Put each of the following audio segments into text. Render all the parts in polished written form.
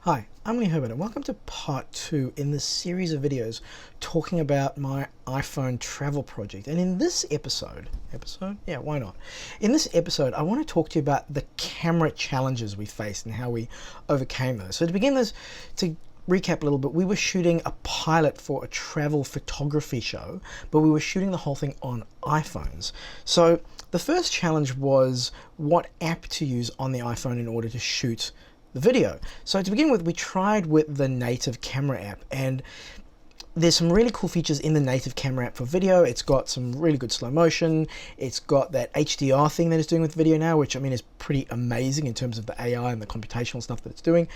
Hi, I'm Lee Herbert and welcome to part 2 in this series of videos talking about my iPhone travel project. And in this episode, yeah, why not? In this episode, I want to talk to you about the camera challenges we faced and how we overcame those. So to begin this, to recap a little bit, we were shooting a pilot for a travel photography show, but we were shooting the whole thing on iPhones. So the first challenge was what app to use on the iPhone in order to shoot the video. So to begin with, we tried with the native camera app, and there's some really cool features in the native camera app for video. It's got some really good slow motion. It's got that HDR thing that it's doing with video now, which I mean is pretty amazing in terms of the AI and the computational stuff that it's doing.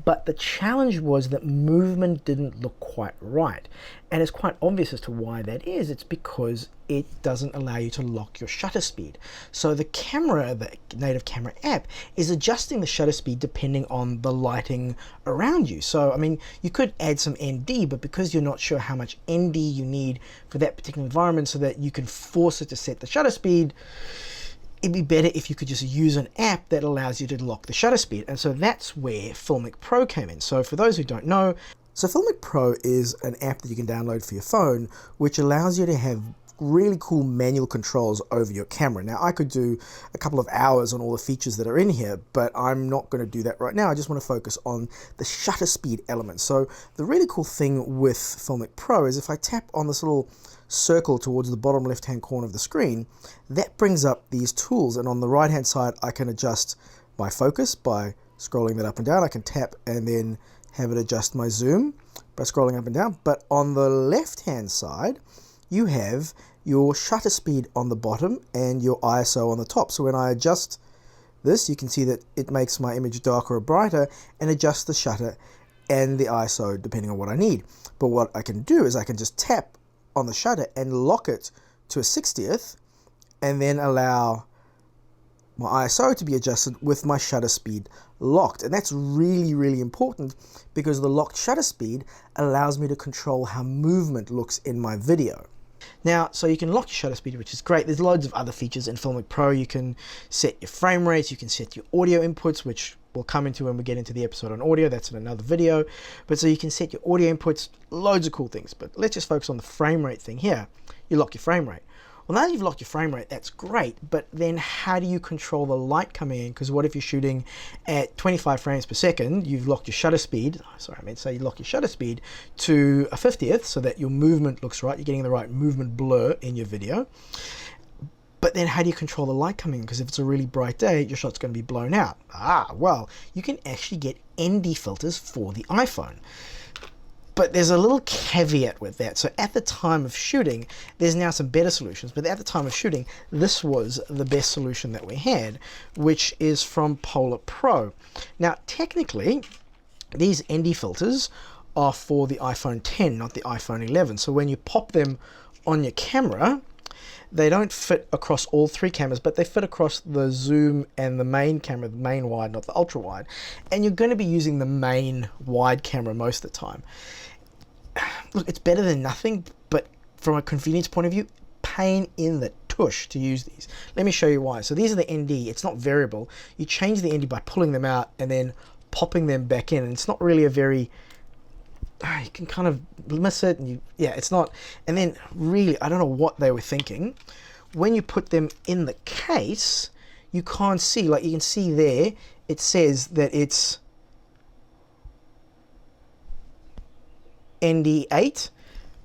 But the challenge was that movement didn't look quite right. And it's quite obvious as to why that is. It's because it doesn't allow you to lock your shutter speed. So the camera, the native camera app, is adjusting the shutter speed depending on the lighting around you. So, I mean, you could add some ND, but because you're not sure how much ND you need for that particular environment so that you can force it to set the shutter speed, it'd be better if you could just use an app that allows you to lock the shutter speed. And so that's where Filmic Pro came in. So for those who don't know, so Filmic Pro is an app that you can download for your phone, which allows you to have really cool manual controls over your camera. Now, I could do a couple of hours on all the features that are in here, but I'm not going to do that right now. I just want to focus on the shutter speed element. So the really cool thing with Filmic Pro is if I tap on this little circle towards the bottom left hand corner of the screen, that brings up these tools, and on the right hand side I can adjust my focus by scrolling that up and down. I can tap and then have it adjust my zoom by scrolling up and down. But on the left hand side you have your shutter speed on the bottom and your ISO on the top. So when I adjust this, you can see that it makes my image darker or brighter and adjusts the shutter and the ISO depending on what I need. But what I can do is I can just tap on the shutter and lock it to a 60th and then allow my ISO to be adjusted with my shutter speed locked. And that's really, really important because the locked shutter speed allows me to control how movement looks in my video. Now, so you can lock your shutter speed, which is great. There's loads of other features in Filmic Pro. You can set your frame rates, you can set your audio inputs, which we'll come into when we get into the episode on audio. That's in another video. But so you can set your audio inputs, loads of cool things. But let's just focus on the frame rate thing here. You lock your frame rate. Well, now that you've locked your frame rate, that's great, but then how do you control the light coming in? Because what if you're shooting at 25 frames per second, you've locked your shutter speed, you lock your shutter speed to a 50th so that your movement looks right, you're getting the right movement blur in your video. But then how do you control the light coming in? Because if it's a really bright day, your shot's going to be blown out. Well, you can actually get ND filters for the iPhone. But there's a little caveat with that. So at the time of shooting, there's now some better solutions, but at the time of shooting, this was the best solution that we had, which is from Polar Pro. Now, technically, these ND filters are for the iPhone 10, not the iPhone 11. So when you pop them on your camera, they don't fit across all three cameras, but they fit across the zoom and the main camera, the main wide, not the ultra wide. And you're going to be using the main wide camera most of the time. Look, it's better than nothing, but from a convenience point of view, pain in the tush to use these. Let me show you why. So these are the ND. It's not variable. You change the ND by pulling them out and then popping them back in. And it's not really a very... you can kind of miss it, and it's not. And then really, I don't know what they were thinking. When you put them in the case, you can't see. Like you can see there, it says that it's ND8,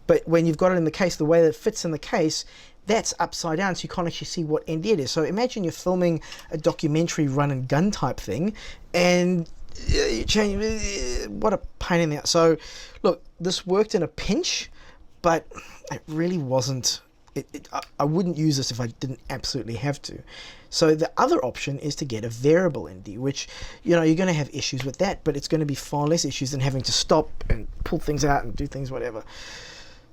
but when you've got it in the case, the way that it fits in the case, that's upside down, so you can't actually see what ND it is. So imagine you're filming a documentary run and gun type thing, and you change, what a pain in the ass. So look, this worked in a pinch, but it really wasn't, I wouldn't use this if I didn't absolutely have to. So the other option is to get a variable ND, which, you're going to have issues with that, but it's going to be far less issues than having to stop and pull things out and do things, whatever.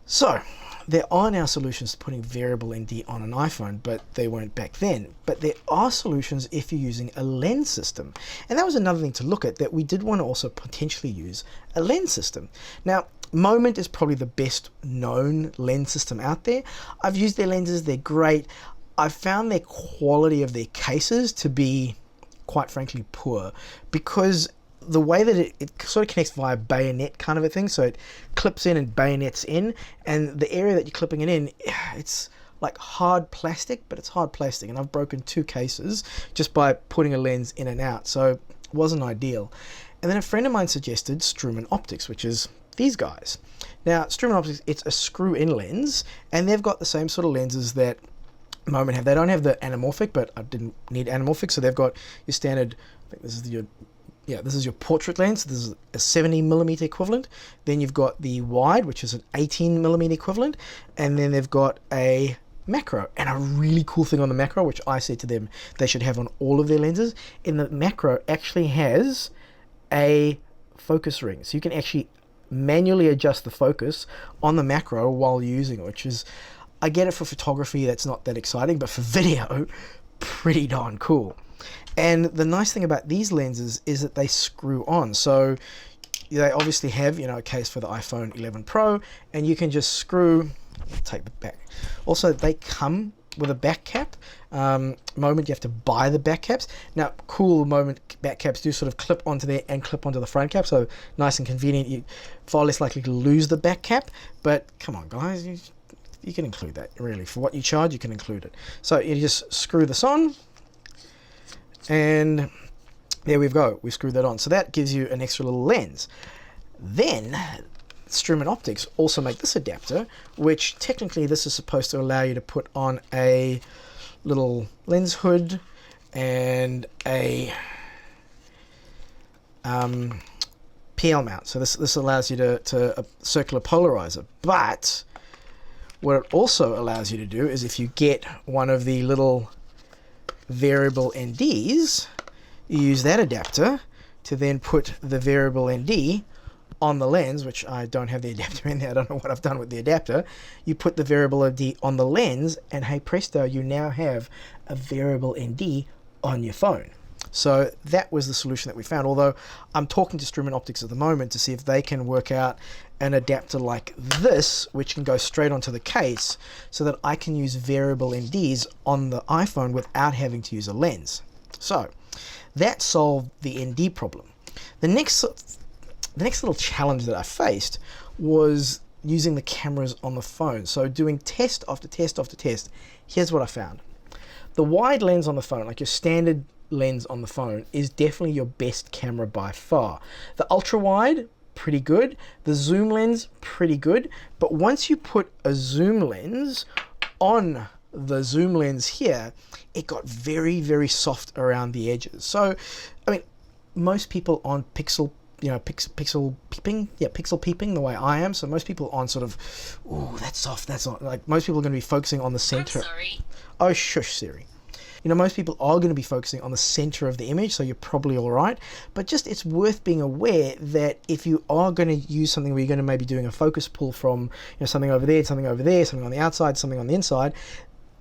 So there are now solutions to putting variable ND on an iPhone, but they weren't back then. But there are solutions if you're using a lens system. And that was another thing to look at, that we did want to also potentially use a lens system. Now, Moment is probably the best known lens system out there. I've used their lenses, they're great. I've found their quality of their cases to be, quite frankly, poor, because the way that it sort of connects via bayonet kind of a thing, so it clips in and bayonets in, and the area that you're clipping it in, it's like hard plastic, but it's hard plastic, and I've broken 2 cases just by putting a lens in and out, so it wasn't ideal. And then a friend of mine suggested Struman Optics, which is these guys. Now, Struman Optics, it's a screw-in lens, and they've got the same sort of lenses that Moment have. They don't have the anamorphic, but I didn't need anamorphic, so they've got your standard, I think this is your portrait lens. This is a 70mm equivalent. Then you've got the wide, which is an 18mm equivalent, and then they've got a macro. And a really cool thing on the macro, which I said to them they should have on all of their lenses, in the macro actually has a focus ring, so you can actually manually adjust the focus on the macro while using it, which is, I get it for photography, that's not that exciting, but for video, pretty darn cool. And the nice thing about these lenses is that they screw on, so they obviously have, a case for the iPhone 11 Pro, and you can just screw, take the back. Also, they come with a back cap. Moment, you have to buy the back caps. Now, cool, Moment back caps do sort of clip onto there and clip onto the front cap, so nice and convenient. You're far less likely to lose the back cap, but come on, guys, you can include that, really. For what you charge, you can include it. So you just screw this on, and there we go. We screwed that on. So that gives you an extra little lens. Then Struman Optics also make this adapter, which technically this is supposed to allow you to put on a little lens hood and a PL mount. So this allows you to circular polarizer. But what it also allows you to do is, if you get one of the little variable NDs, you use that adapter to then put the variable ND on the lens, which I don't have the adapter in there. I don't know what I've done with the adapter. You put the variable ND on the lens, and hey presto, you now have a variable ND on your phone. So that was the solution that we found, although I'm talking to Struman Optics at the moment to see if they can work out an adapter like this, which can go straight onto the case, so that I can use variable NDs on the iPhone without having to use a lens. So that solved the ND problem. The next little challenge that I faced was using the cameras on the phone. So doing test after test after test, here's what I found. The wide lens on the phone, like your standard lens on the phone, is definitely your best camera by far. The ultra wide, pretty good. The zoom lens, pretty good. But once you put a zoom lens on the zoom lens here, it got very, very soft around the edges. So, I mean, most people on pixel peeping the way I am. So most people on sort of, oh, that's soft, that's not, like, most people are going to be focusing on the center. I'm sorry. Oh, shush, Siri. Most people are going to be focusing on the center of the image, so you're probably all right. But just, it's worth being aware that if you are going to use something where you're going to maybe doing a focus pull from something over there, something over there, something on the outside, something on the inside,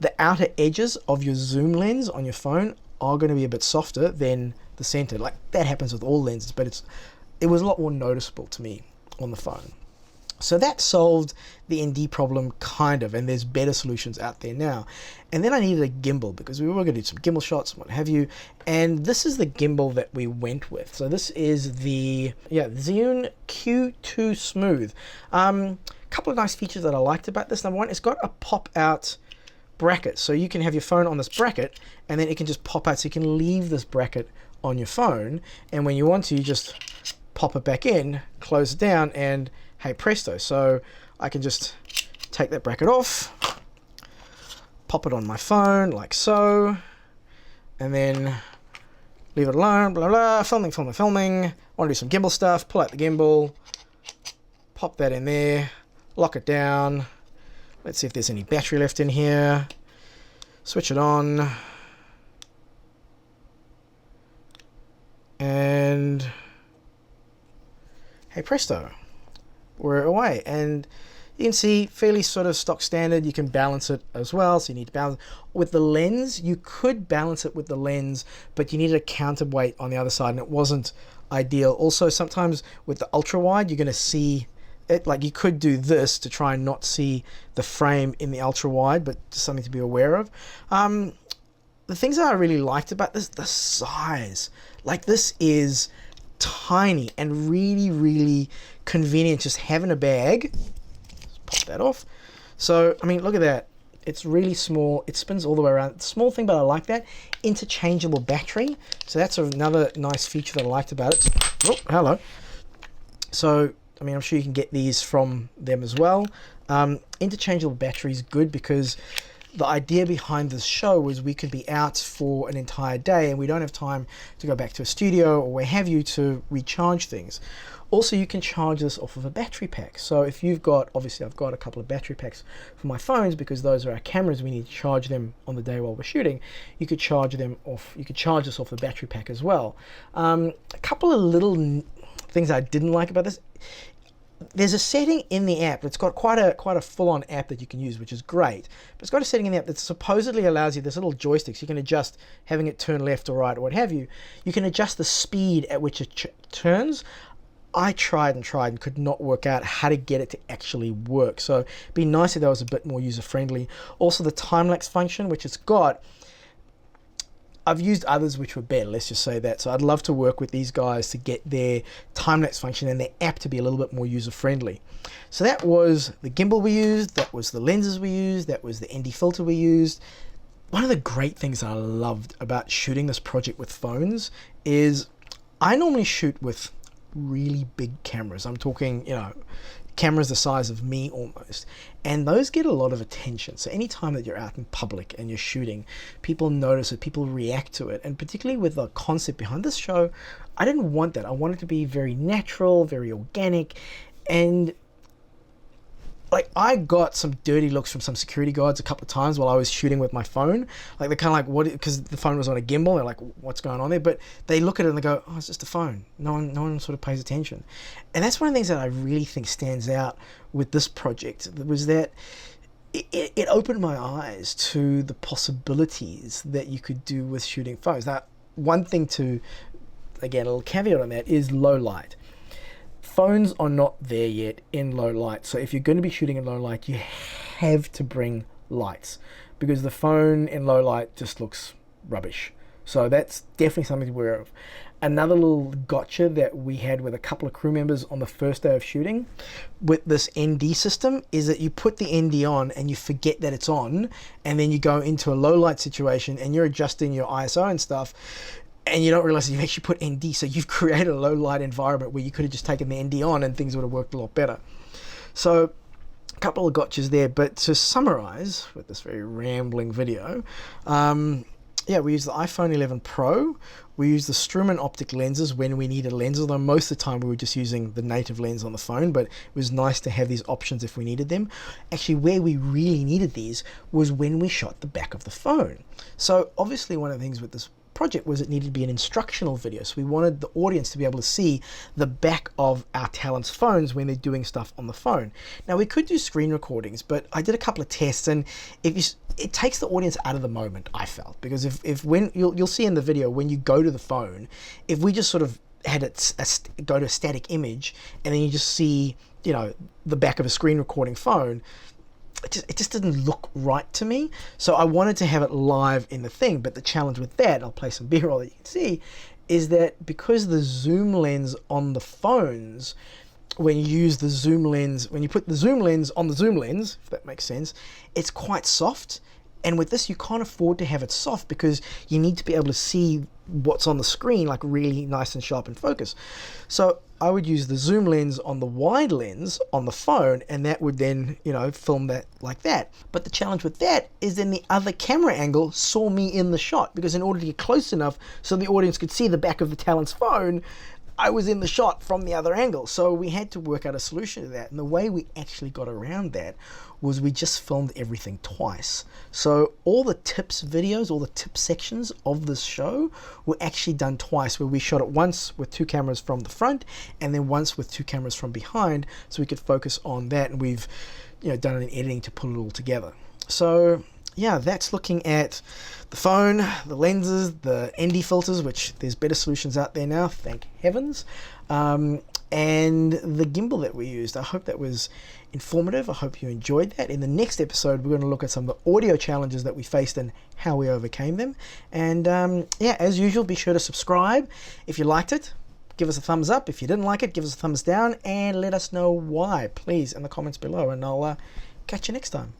the outer edges of your zoom lens on your phone are going to be a bit softer than the center. Like, that happens with all lenses, but it was a lot more noticeable to me on the phone. So that solved the ND problem, kind of, and there's better solutions out there now. And then I needed a gimbal, because we were going to do some gimbal shots and what have you, and this is the gimbal that we went with. So this is the Zhiyun Q2 Smooth. Couple of nice features that I liked about this. Number one, it's got a pop-out bracket, so you can have your phone on this bracket, and then it can just pop out, so you can leave this bracket on your phone, and when you want to, you just pop it back in, close it down, and hey presto. So I can just take that bracket off, pop it on my phone like so, and then leave it alone, blah blah, filming. Want to do some gimbal stuff, pull out the gimbal, pop that in there, lock it down. Let's see if there's any battery left in here. Switch it on, and hey presto, we're away. And you can see, fairly sort of stock standard. You can balance it as well, so you need to balance with the lens. You could balance it with the lens, but you needed a counterweight on the other side, and it wasn't ideal. Also, sometimes with the ultra wide, you're going to see it, like, you could do this to try and not see the frame in the ultra wide, but just something to be aware of. The things that I really liked about this, the size. Like, this is tiny and really, really convenient just having a bag. Let's pop that off. So, I mean, look at that. It's really small. It spins all the way around. Small thing, but I like that. Interchangeable battery. So that's another nice feature that I liked about it. Oh, hello. So, I mean, I'm sure you can get these from them as well. Interchangeable battery is good because the idea behind this show was we could be out for an entire day and we don't have time to go back to a studio or where have you to recharge things. Also, you can charge this off of a battery pack. So if you've got, obviously I've got a couple of battery packs for my phones because those are our cameras. We need to charge them on the day while we're shooting. You could charge them off, you could charge this off the battery pack as well. A couple of little things I didn't like about this. There's a setting in the app. It's got quite a full-on app that you can use, which is great. But it's got a setting in the app that supposedly allows you this little joysticks. You can adjust having it turn left or right or what have you. You can adjust the speed at which it turns. I tried and could not work out how to get it to actually work. So it'd be nice if that was a bit more user-friendly. Also the time-lapse function, which it's got, I've used others which were better, let's just say that. So I'd love to work with these guys to get their time-lapse function and their app to be a little bit more user-friendly. So that was the gimbal we used, that was the lenses we used, that was the ND filter we used. One of the great things I loved about shooting this project with phones is I normally shoot with really big cameras. I'm talking, you know, cameras the size of me almost, and those get a lot of attention. So anytime that you're out in public and you're shooting, people notice it, people react to it. And particularly with the concept behind this show, I didn't want that. I wanted it to be very natural, very organic, and like I got some dirty looks from some security guards a couple of times while I was shooting with my phone. Like they're kind of like, what? Because the phone was on a gimbal. They're like, what's going on there? But they look at it and they go, oh, it's just a phone. No one sort of pays attention. And that's one of the things that I really think stands out with this project was that it opened my eyes to the possibilities that you could do with shooting phones. Now, one thing to, again, a little caveat on that is low light. Phones are not there yet in low light, so if you're going to be shooting in low light, you have to bring lights because the phone in low light just looks rubbish. So that's definitely something to be aware of. Another little gotcha that we had with a couple of crew members on the first day of shooting with this ND system is that you put the ND on and you forget that it's on, and then you go into a low light situation and you're adjusting your ISO and stuff, and you don't realize that you've actually put ND, so you've created a low light environment where you could have just taken the ND on and things would have worked a lot better. So a couple of gotchas there, but to summarize with this very rambling video, yeah, we use the iPhone 11 Pro, we use the Strumon optic lenses when we needed a lens, although most of the time we were just using the native lens on the phone, but it was nice to have these options if we needed them. Actually, where we really needed these was when we shot the back of the phone. So obviously one of the things with this project was it needed to be an instructional video, so we wanted the audience to be able to see the back of our talents' phones when they're doing stuff on the phone. Now we could do screen recordings, but I did a couple of tests, and it takes the audience out of the moment, I felt, because if when you'll see in the video when you go to the phone, if we just sort of had it go to a static image and then you just see, you know, the back of a screen recording phone, it just didn't look right to me. So I wanted to have it live in the thing, but the challenge with that, I'll play some B-roll that you can see, is that because the zoom lens on the phones, when you use the zoom lens, when you put the zoom lens on the zoom lens, if that makes sense, it's quite soft. And with this, you can't afford to have it soft because you need to be able to see what's on the screen like really nice and sharp in focus. So I would use the zoom lens on the wide lens on the phone, and that would then, you know, film that like that. But the challenge with that is then the other camera angle saw me in the shot, because in order to get close enough so the audience could see the back of the talent's phone, I was in the shot from the other angle. So we had to work out a solution to that. And the way we actually got around that was we just filmed everything twice. So all the tips videos, all the tip sections of this show were actually done twice, where we shot it once with 2 cameras from the front and then once with 2 cameras from behind, so we could focus on that. And we've, you know, done an editing to pull it all together. So yeah, that's looking at the phone, the lenses, the ND filters, which there's better solutions out there now, thank heavens, and the gimbal that we used. I hope that was informative. I hope you enjoyed that. In the next episode, we're going to look at some of the audio challenges that we faced and how we overcame them. And yeah, as usual, be sure to subscribe if you liked it. give us a thumbs up. If you didn't like it, give us a thumbs down, and let us know why, please, in the comments below, and I'll catch you next time.